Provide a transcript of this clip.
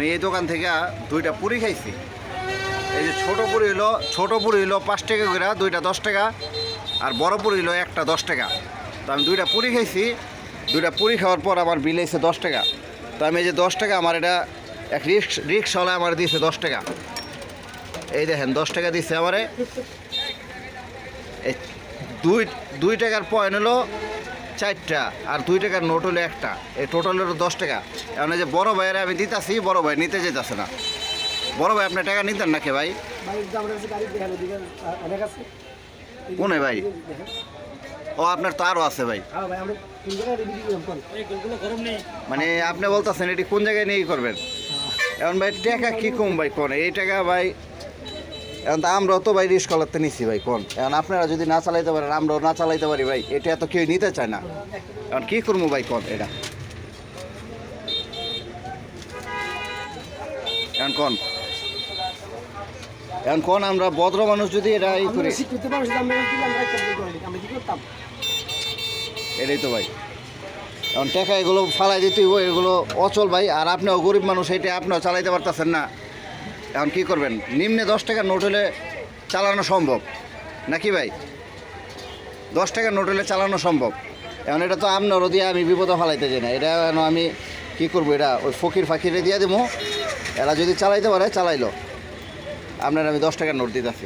আমি এই দোকান থেকে 2টা পুরি খাইছি। এই যে ছোট পুরি হইলো 5 টাকা করে, 2টা 10 টাকা, আর বড় পুরি হইলো একটা 10 টাকা। তো আমি 2টা পুরি খাইছি। 2টা পুরি খাওয়ার পর আমার বিল হয়েছে 10 টাকা। তো আমি এই যে 10 টাকা আমার এটা এক রিক্সাওয়ালা আমার দিয়েছে 10 টাকা। এই দেখেন 10 টাকা দিচ্ছে আমারে। এই 2 টাকার পয়েন্ট হলো 4টা, আর 2 টাকার নোট হলো একটা। এই টোটাল হলো 10 টাকা। এখন এই যে বড় ভাইয়েরা আমি দিতেছি, বড় ভাই নিতে যেতেছে না। বড় ভাই আপনি টাকা নিতেন নাকি ভাই? কোনে ভাই? ও আপনার তো আরও আছে ভাই। মানে আপনি বলতেছেন এটি কোন জায়গায় নিয়ে করবেন? এখন ভাই টাকা কী কম ভাই কোন এই টাকা ভাই? এখন তো আমরাও তো ভাই রিস্ক কলাতে নিচ্ছি ভাই কোন। এখন আপনারা যদি না চালাইতে পারেন, আমরাও না চালাইতে পারি ভাই, এটা এত কেউ নিতে চায় না। এখন কী করবো ভাই কোন এটা? এখন কোন আমরা ভদ্র মানুষ যদি এটা ই করি, এটাই তো ভাই। এখন টাকা এগুলো ফালাই দিতে হইব, এগুলো অচল ভাই। আর আপনিও গরিব মানুষ, এটা আপনিও চালাইতে পারতেছেন না। এখন কী করবেন? নিম্নে 10 টাকার নোট হলে চালানো সম্ভব নাকি ভাই? 10 টাকার নোট হলে চালানো সম্ভব। এখন এটা তো আপনারও দিয়ে আমি বিপদে ফালাইতে যাই না। এটা আমি কী করবো? এটা ওই ফকির ফাকিরে দিয়ে দেবো, এরা যদি চালাইতে পারে চালাইলো। আপনার আমি 10 টাকার নোট দিতেছি।